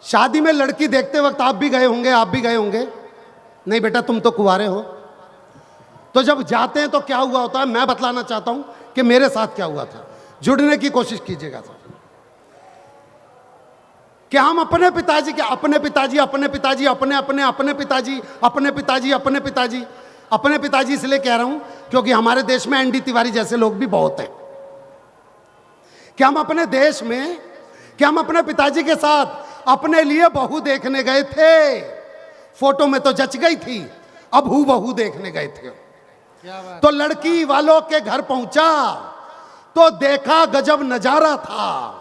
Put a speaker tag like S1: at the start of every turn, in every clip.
S1: शादी में लड़की देखते वक्त आप भी गए होंगे, आप भी गए होंगे। नहीं बेटा तुम तो कुंवारे हो। तो जब जाते हैं तो क्या हुआ होता है, मैं बतलाना चाहता हूं कि मेरे साथ क्या हुआ था। जुड़ने की कोशिश कीजिएगा सर। कि हम अपने पिताजी के अपने पिताजी अपने पिताजी अपने अपने अपने पिताजी अपने पिताजी अपने पिताजी अपने पिताजी इसलिए कह रहा हूं क्योंकि हमारे देश में एनडी तिवारी जैसे लोग भी बहुत हैं। कि हम अपने देश में, कि हम अपने पिताजी के साथ अपने लिए बहू देखने गए थे। फोटो में तो जच गई थी, अब हू बहू देखने गए थे। तो लड़की वालों के घर पहुंचा तो देखा गजब नजारा था।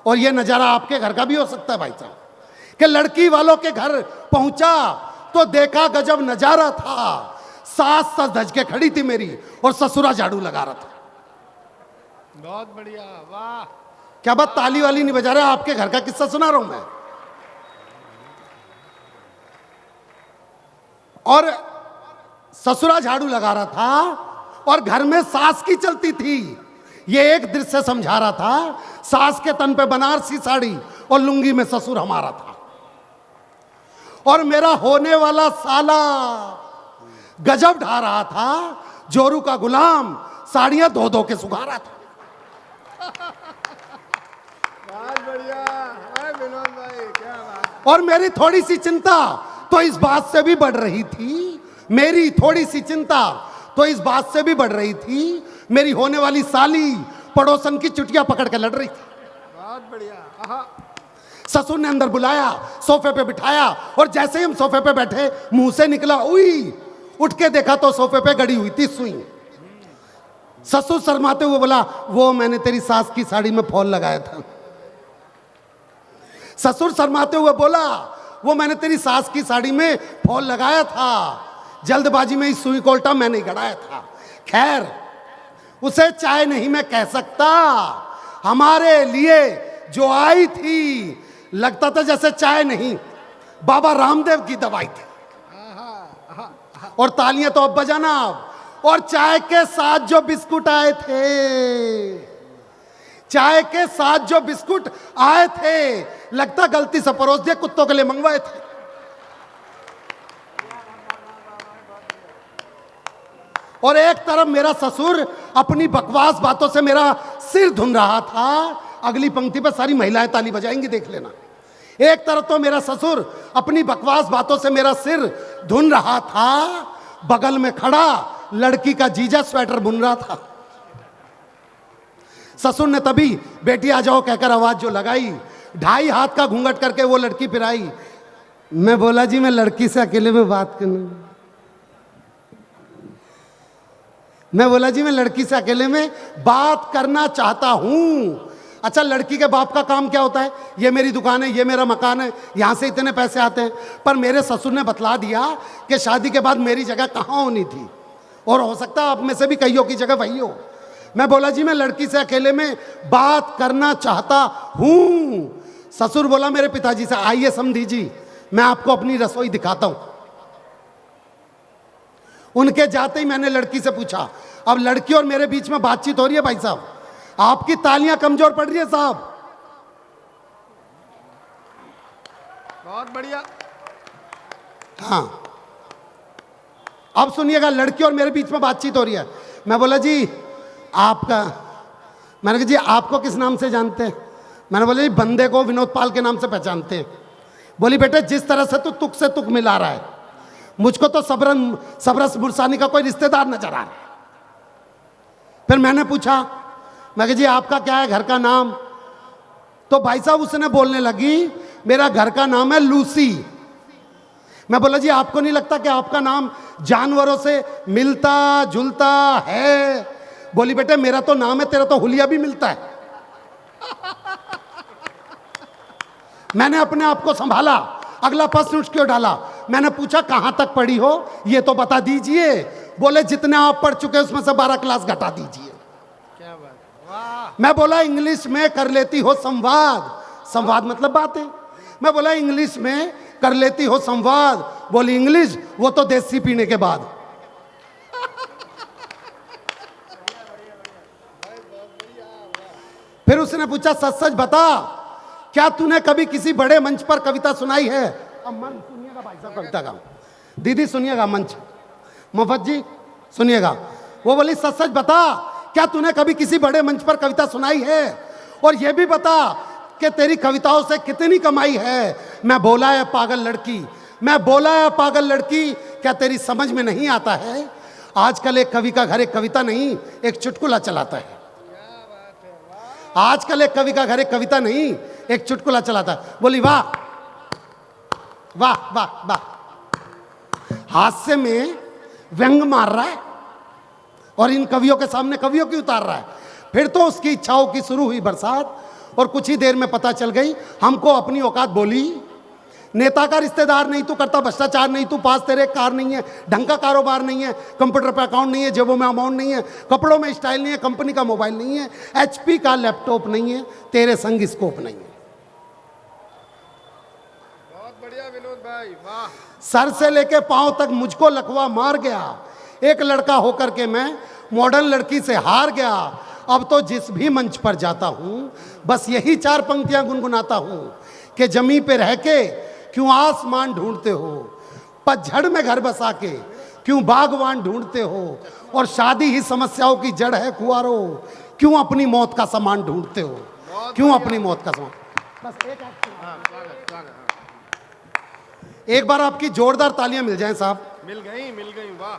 S1: और यह नजारा आपके घर का भी हो सकता है भाई साहब। कि लड़की वालों के घर पहुंचा तो देखा गजब नजारा था। सास सज धज के खड़ी थी मेरी और ससुरा झाड़ू लगा रहा था।
S2: बहुत बढ़िया, वाह।
S1: क्या बात ताली वाली नहीं बजा रहे? आपके घर का किस्सा सुना रहा हूं मैं। और ससुरा झाड़ू लगा रहा था और घर में सास की चलती थी। ये एक दृश्य समझा रहा था। सास के तन पे बनारसी साड़ी और लुंगी में ससुर हमारा था। और मेरा होने वाला साला गजब ढा रहा था। जोरू का गुलाम साड़ियां धो धो के सुखा रहा था।
S2: बहुत बढ़िया है विनोद भाई, क्या बात।
S1: और मेरी थोड़ी सी चिंता तो इस बात से भी बढ़ रही थी, मेरी थोड़ी सी चिंता तो इस बात से भी बढ़ रही थी, मेरी होने वाली साली पड़ोसन की चुटिया पकड़ के लड़ रही थी।
S2: बहुत बढ़िया। आहा।
S1: ससुर ने अंदर बुलाया, सोफे पे बिठाया और जैसे ही हम सोफे पे बैठे मुंह से निकला उई। उठ के देखा तो सोफे पे गड़ी हुई थी सुई। ससुर शर्माते हुए बोला, वो मैंने तेरी सास की साड़ी में फॉल लगाया था। ससुर शर्माते हुए बोला, वो मैंने तेरी सास की साड़ी में फॉल लगाया था। जल्दबाजी में इस सुई को उल्टा मैंने ही गड़ाया था। खैर उसे चाहे नहीं मैं कह सकता, हमारे लिए जो आई थी लगता था जैसे चाय नहीं बाबा रामदेव की दवाई थी। और तालियां तो अब बजाना। और चाय के साथ जो बिस्कुट आए थे, चाय के साथ जो बिस्कुट आए थे लगता गलती से परोस दिए, कुत्तों के लिए मंगवाए थे। और एक तरफ मेरा ससुर अपनी बकवास बातों से मेरा सिर धुन रहा था। अगली पंक्ति पर सारी महिलाएं ताली बजाएंगी, देख लेना। एक तरफ तो मेरा ससुर अपनी बकवास बातों से मेरा सिर धुन रहा था, बगल में खड़ा लड़की का जीजा स्वेटर बुन रहा था। ससुर ने तभी बेटी आ जाओ कहकर आवाज जो लगाई, 2.5 हाथ का घूंघट करके वो लड़की फिराई। मैं बोला, जी मैं लड़की से अकेले में बात करना। मैं बोला, जी मैं लड़की से अकेले में बात करना चाहता हूं। अच्छा, लड़की के बाप का काम क्या होता है? ये मेरी दुकान है, ये मेरा मकान है, यहां से इतने पैसे आते हैं। पर मेरे ससुर ने बतला दिया कि शादी के बाद मेरी जगह कहां होनी थी, और हो सकता है आप में से भी कईयों की जगह वही हो। मैं बोला, जी मैं लड़की से अकेले में बात करना चाहता हूं। ससुर बोला मेरे पिताजी से, आइए समधी जी मैं आपको अपनी रसोई दिखाता हूं। उनके जाते ही मैंने लड़की से पूछा, अब लड़की और मेरे बीच में बातचीत हो रही है। भाई साहब आपकी तालियां कमजोर पड़ रही है साहब।
S2: बहुत बढ़िया।
S1: हाँ अब सुनिएगा, लड़की और मेरे बीच में बातचीत हो रही है। मैं बोला, जी आपका, मैंने कहा जी आपको किस नाम से जानते हैं? मैंने बोला, जी बंदे को विनोद पाल के नाम से पहचानते हैं। बोली, बेटे जिस तरह से तू तुक से तुक मिला रहा है, मुझको तो सबरस बुरसानी का कोई रिश्तेदार नजर आ रहा है। फिर मैंने पूछा, मैं कहा जी आपका क्या है घर का नाम? तो भाई साहब उसने बोलने लगी, मेरा घर का नाम है लूसी। मैं बोला, जी आपको नहीं लगता कि आपका नाम जानवरों से मिलता जुलता है? बोली, बेटे मेरा तो नाम है, तेरा तो हुलिया भी मिलता है। मैंने अपने आप को संभाला, अगला प्रश्न उठ क्यों डाला? मैंने पूछा कहां तक पढ़ी हो ये तो बता दीजिए। बोले, जितने आप पढ़ चुके उसमें से 12 क्लास घटा दीजिए।
S2: क्या बात, वाह।
S1: मैं बोला, इंग्लिश में कर लेती हो संवाद? संवाद मतलब बातें। मैं बोला, इंग्लिश में कर लेती हो संवाद? बोली, इंग्लिश वो तो देसी पीने के बाद। फिर उसने पूछा, सच सच बता क्या तूने कभी किसी बड़े मंच पर कविता सुनाई है? अब मन सुनिएगा भाई साहब, कविता का दीदी सुनिएगा, मंच मुफत जी सुनिएगा। वो बोली सच सच बता, क्या तूने कभी किसी बड़े मंच पर कविता सुनाई है? और ये भी बता कि तेरी कविताओं से कितनी कमाई है? मैं बोला है पागल लड़की, मैं बोला है पागल लड़की, क्या तेरी समझ में नहीं आता है? आजकल एक कवि का घर एक कविता नहीं, एक चुटकुला चलाता है। आजकल एक कवि का घर एक कविता नहीं, एक चुटकुला चलाता है। बोली वाह वाह वाह वाह, हास्य में व्यंग मार रहा है और इन कवियों के सामने कवियों की उतार रहा है। फिर तो उसकी इच्छाओं की शुरू हुई बरसात और कुछ ही देर में पता चल गई हमको अपनी औकात। बोली नेता का रिश्तेदार नहीं, तू करता भ्रष्टाचार नहीं, तू पास तेरे कार नहीं है, ढंग का कारोबार नहीं है, कंप्यूटर पे अकाउंट नहीं है, जेबों में अमाउंट नहीं है, कपड़ों में स्टाइल नहीं है, कंपनी का मोबाइल नहीं है, HP का लैपटॉप नहीं है, तेरे संग स्कोप नहीं है।
S2: बहुत बढ़िया विनोद भाई, वाह।
S1: सर से लेके पांव तक मुझको लकवा मार गया, एक लड़का होकर के मैं मॉडर्न लड़की से हार गया। अब तो जिस भी मंच पर जाता हूं बस यही 4 पंक्तियां गुनगुनाता हूं कि जमी पे रह के क्यों आसमान ढूंढते हो, पतझड़ में घर बसा के क्यों बागवान ढूंढते हो, और शादी ही समस्याओं की जड़ है कुंवारो, क्यों अपनी मौत का सामान ढूंढते हो, क्यों अपनी मौत का सामान। बस एक एक बार आपकी जोरदार तालियां मिल जाएं साहब।
S2: मिल गई, वाह।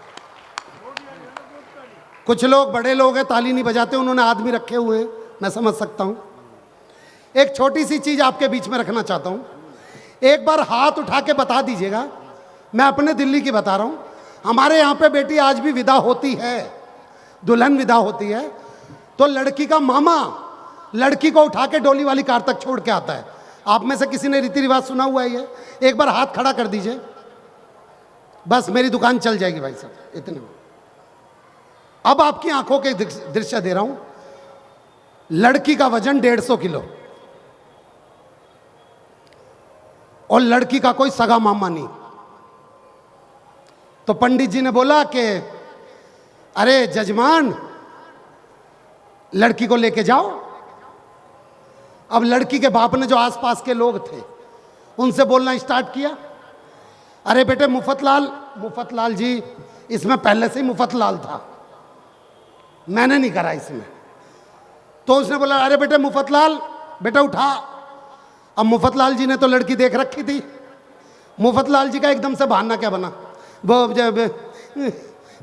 S1: कुछ लोग बड़े लोग हैं ताली नहीं बजाते, उन्होंने आदमी रखे हुए हैं, मैं समझ सकता हूं। एक छोटी सी चीज आपके बीच में रखना चाहता हूं, एक बार हाथ उठा के बता दीजिएगा, मैं अपने दिल्ली की बता रहा हूं। हमारे यहां पे बेटी आज भी विदा होती है, दुल्हन विदा होती है तो लड़की का मामा लड़की को उठा के डोली वाली कार तक छोड़ के आता है। आप में से किसी ने रीति रिवाज सुना हुआ है ये? एक बार हाथ खड़ा कर दीजिए, बस मेरी दुकान चल जाएगी भाई साहब इतने में। अब आपकी आंखों के दृश्य दे रहा हूं। लड़की का वजन 150 किलो और लड़की का कोई सगा मामा नहीं। तो पंडित जी ने बोला कि अरे जजमान लड़की को लेके जाओ। अब लड़की के बाप ने जो आसपास के लोग थे उनसे बोलना स्टार्ट किया, अरे बेटे मुफतलाल जी, इसमें पहले से ही मुफतलाल था, मैंने नहीं करा इसमें। तो उसने बोला अरे बेटे मुफतलाल, बेटा उठा। अब मुफतलाल जी ने तो लड़की देख रखी थी। मुफतलाल जी का एकदम से बहाना क्या बना, वो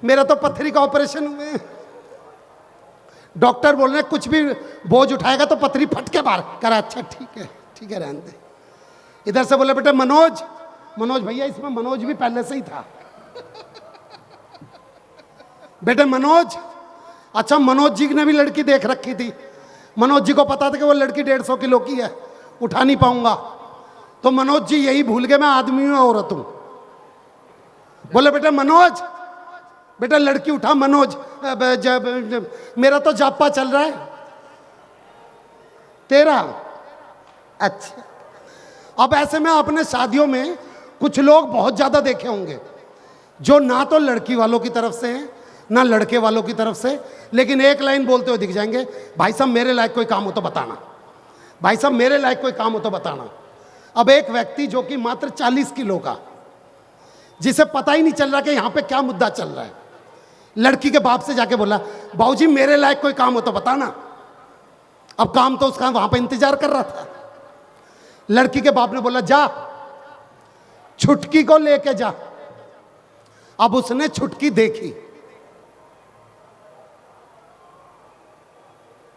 S1: मेरा तो पथरी का ऑपरेशन हुए, डॉक्टर बोल रहे कुछ भी बोझ उठाएगा तो पथरी फट के बाहर करा। अच्छा ठीक है रहने दे। इधर से बोले बेटे मनोज भैया, इसमें मनोज भी पहले से ही था। बेटे मनोज, अच्छा मनोज जी ने भी लड़की देख रखी थी, मनोज जी को पता था कि वो लड़की 150 किलो की है, उठा नहीं पाऊंगा। तो मनोज जी यही भूल गए मैं आदमी हूं औरत हूं। बोले बेटा मनोज, बेटा लड़की उठा। मनोज मेरा तो जापा चल रहा है, तेरा अच्छा। अब ऐसे में आपने शादियों में कुछ लोग बहुत ज्यादा देखे होंगे जो ना तो लड़की वालों की तरफ से हैं ना लड़के वालों की तरफ से, लेकिन एक लाइन बोलते हुए दिख जाएंगे, भाई साहब मेरे लायक कोई काम हो तो बताना, भाई साहब मेरे लायक कोई काम हो तो बताना। अब एक व्यक्ति जो कि मात्र 40 किलो का, जिसे पता ही नहीं चल रहा कि यहां पे क्या मुद्दा चल रहा है, लड़की के बाप से जाके बोला बाबूजी मेरे लायक कोई काम हो तो बताना। अब काम तो उसका वहां पे इंतजार कर रहा था। लड़की के बाप ने बोला जा छुटकी को लेके जा। अब उसने छुटकी देखी,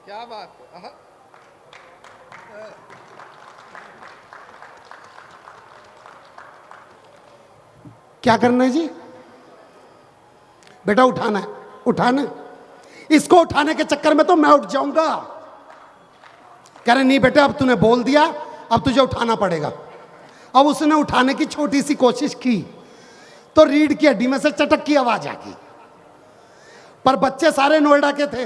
S2: क्या बात है।
S1: क्या करना है जी? बेटा उठाना है। इसको उठाने के चक्कर में तो मैं उठ जाऊंगा। कह रहे नहीं बेटे अब तूने बोल दिया, अब तुझे उठाना पड़ेगा। अब उसने उठाने की छोटी सी कोशिश की तो रीढ़ की हड्डी में से चटक की आवाज आ गई। पर बच्चे सारे नोएडा के थे,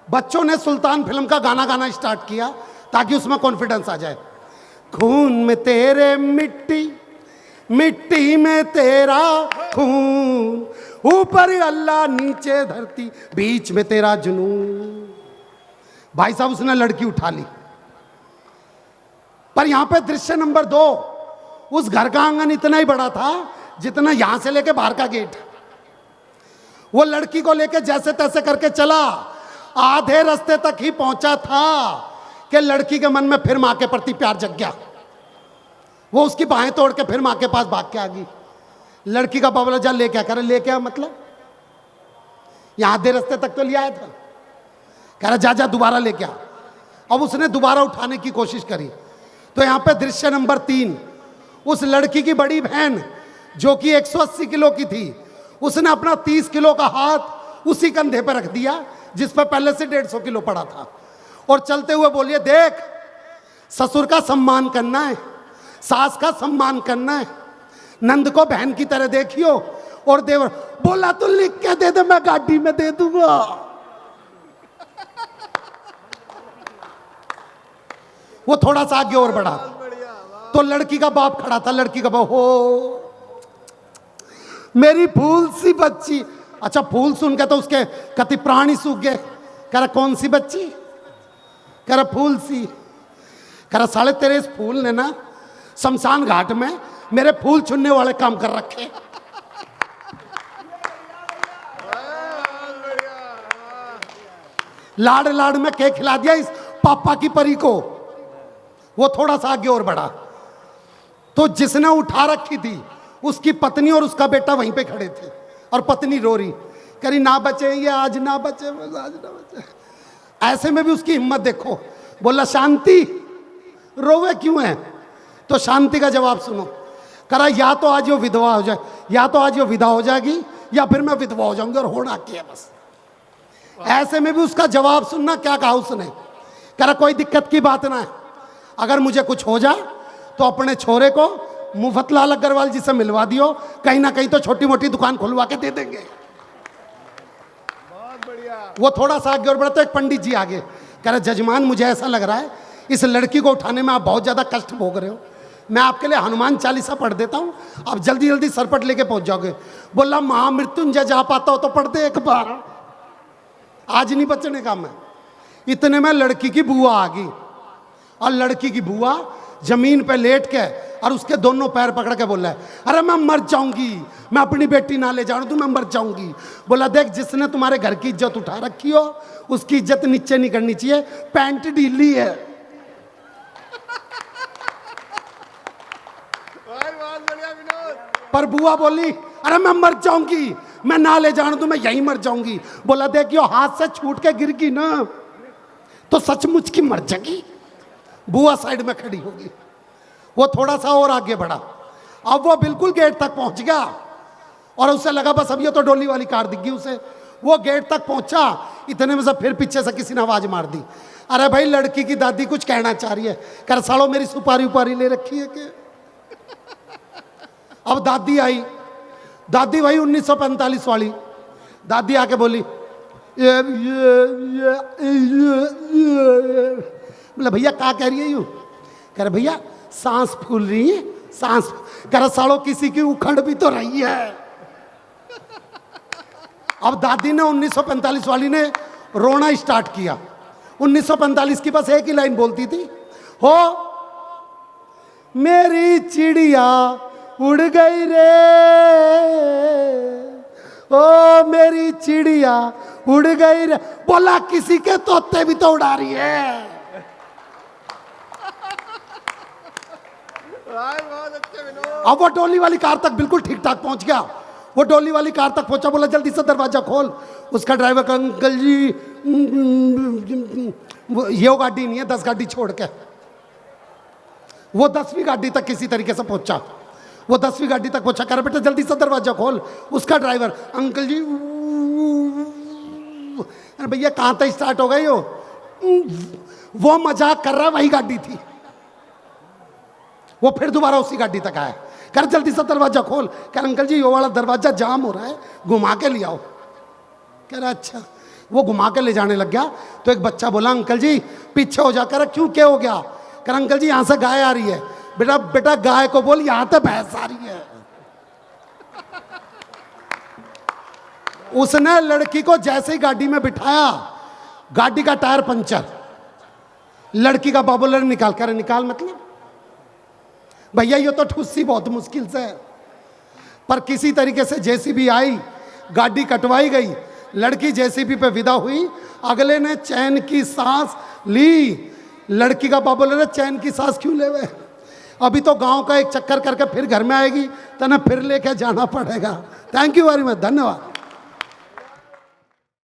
S1: बच्चों ने सुल्तान फिल्म का गाना गाना स्टार्ट किया ताकि उसमें कॉन्फिडेंस आ जाए। खून में तेरे मिट्टी, मिट्टी में तेरा खून, ऊपर अल्लाह नीचे धरती, बीच में तेरा जुनून। भाई साहब उसने लड़की उठा ली। पर यहां पे दृश्य नंबर 2, उस घर का आंगन इतना ही बड़ा था जितना यहां से लेके बाहर का गेट। वो लड़की को लेके जैसे तैसे करके चला, आधे रास्ते तक ही पहुंचा था कि लड़की के मन में फिर मां के प्रति प्यार जग गया। वो उसकी बाहें तोड़ के फिर मां के पास भाग के आ गई। लड़की का बाबला जा लेके आ, कह रहा लेके आ मतलब यहां आधे रास्ते तक तो ले आया था। कह रहा जा जा दोबारा लेके आ। अब उसने दोबारा उठाने की कोशिश करी तो यहां पे दृश्य नंबर 3, उस लड़की की बड़ी बहन जो कि 180 किलो की थी, उसने अपना 30 किलो का हाथ उसी कंधे पर रख दिया जिस पर पहले से 150 किलो पड़ा था, और चलते हुए बोलिए देख, ससुर का सम्मान करना है, सास का सम्मान करना है, नंद को बहन की तरह देखियो, और देवर बोला तो लिख के दे दे, मैं गाड़ी में दे दूंगा। वो थोड़ा सा आगे और बढ़ा तो लड़की का बाप खड़ा था। लड़की का बाप, हो मेरी फूल सी बच्ची। अच्छा, फूल सुन के तो उसके कति प्राणी सूख गए। कह रहा कौन सी बच्ची? कह रहा फूल सी। कह रहा साले तेरे इस फूल ने ना शमशान घाट में मेरे फूल चुनने वाले काम कर रखे। लाड़ लाड़ में केक खिला दिया इस पापा की परी को। वो थोड़ा सा आगे और बढ़ा तो जिसने उठा रखी थी उसकी पत्नी और उसका बेटा वहीं पे खड़े थे, और पत्नी रो रही, कह रही ना बचे ये, आज ना बचे, आज ना बचे। ऐसे में भी उसकी हिम्मत देखो। बोला शांति, रोवे क्यों है? तो शांति का जवाब सुनो। करा या तो आज ये विधवा हो जाए, या तो आज ये विदा हो जाएगी, या फिर मैं विधवा हो जाऊंगी, और होना क्या बस। ऐसे में भी उसका जवाब सुनना। क्या कहा उसने? करा कोई दिक्कत की बात ना है, अगर मुझे कुछ हो जाए तो अपने छोरे को मुफतलाल अग्रवाल जी से मिलवा दियो, कहीं ना कहीं तो छोटी मोटी दुकान खुलवा के दे देंगे।
S2: बहुत बढ़िया।
S1: वो थोड़ा सा आगे और बढ़ा तो एक पंडित जी आगे, कह रहे जजमान मुझे ऐसा लग रहा है इस लड़की को उठाने में आप बहुत ज़्यादा कष्ट भोग रहे हो, मैं आपके लिए हनुमान चालीसा पढ़ देता हूँ, आप जल्दी जल्दी सरपट लेके पहुंच जाओगे। बोला महामृत्युंजय जा पाता हो तो पढ़ दे एक बार, आज नहीं बचने का मैं। इतने में लड़की की बुआ आ गई, और लड़की की बुआ जमीन पे लेट के और उसके दोनों पैर पकड़ के बोला है, अरे मैं मर जाऊंगी, मैं अपनी बेटी ना ले जाऊं तो मैं मर जाऊंगी। बोला देख, जिसने तुम्हारे घर की इज्जत उठा रखी हो उसकी इज्जत नीचे नहीं करनी चाहिए, पैंट ढीली है।
S2: बहुत बढ़िया विनोद।
S1: पर बुआ बोली, अरे मैं मर जाऊंगी, मैं ना ले जाऊं तो मैं यहीं मर जाऊंगी। बोला देखियो, हाथ से छूट के गिर गई ना तो सचमुच की मर जाएगी। बुआ साइड में खड़ी होगी। वो थोड़ा सा और आगे बढ़ा, अब वो बिल्कुल गेट तक पहुंच गया, और उसे लगा बस अब ये तो डोली वाली कार दिख गई उसे। वो गेट तक पहुंचा, इतने में से फिर पीछे से किसी ने आवाज मार दी, अरे भाई लड़की की दादी कुछ कहना चाह रही है। कर सालो मेरी सुपारी उपारी ले रखी है कि? अब दादी आई, दादी भाई 1945 वाली दादी आके बोली, बोला भैया क्या कह रही है यू? कह रहे भैया सांस फूल रही है, सांस। कह रहा सालो किसी की उखड़ भी तो रही है। अब दादी ने 1945 वाली ने रोना स्टार्ट किया। 1945 की बस एक ही लाइन बोलती थी, हो मेरी चिड़िया उड़ गई रे, ओ मेरी चिड़िया उड़ गई रे। बोला किसी के तोते भी तो उड़ा रही है।
S2: बहुत अच्छे विनोद।
S1: अब वो डोली वाली कार तक बिल्कुल ठीक ठाक पहुंच गया। वो डोली वाली कार तक पहुंचा, बोला जल्दी से दरवाजा खोल। उसका ड्राइवर का अंकल जी ये गाड़ी नहीं है, 10 गाड़ी छोड़ के। वो 10वीं गाड़ी तक किसी तरीके से पहुंचा। वो 10वीं गाड़ी तक पहुंचा, कर बेटा जल्दी से दरवाजा खोल। उसका ड्राइवर अंकल जी, अरे भैया कहां तक स्टार्ट हो गई हो? वो मजाक कर रहा, वही गाड़ी थी। वो फिर दोबारा उसी गाड़ी तक आया, कर जल्दी से दरवाजा खोल। कर अंकल जी ये वाला दरवाजा जाम हो रहा है, घुमा के ले आओ। कह रहा अच्छा। वो घुमा के ले जाने लग गया तो एक बच्चा बोला, अंकल जी पीछे हो जा। कर क्यों, क्या हो गया? कर अंकल जी यहां से गाय आ रही है। बेटा बेटा गाय को बोल यहां से भैंस आ रही है। उसने लड़की को जैसे ही गाड़ी में बिठाया, गाड़ी का टायर पंचर। लड़की का बाबूलर निकाल कर, निकाल मतलब भैया ये तो ठुस्सी बहुत मुश्किल से है, पर किसी तरीके से जेसीबी आई, गाड़ी कटवाई गई, लड़की जेसीबी पे विदा हुई, अगले ने चैन की सांस ली। लड़की का बाप बोले चैन की सांस क्यों ले हुए, अभी तो गांव का एक चक्कर करके फिर घर में आएगी, तो ना फिर लेके जाना पड़ेगा। थैंक यू वेरी मच, धन्यवाद।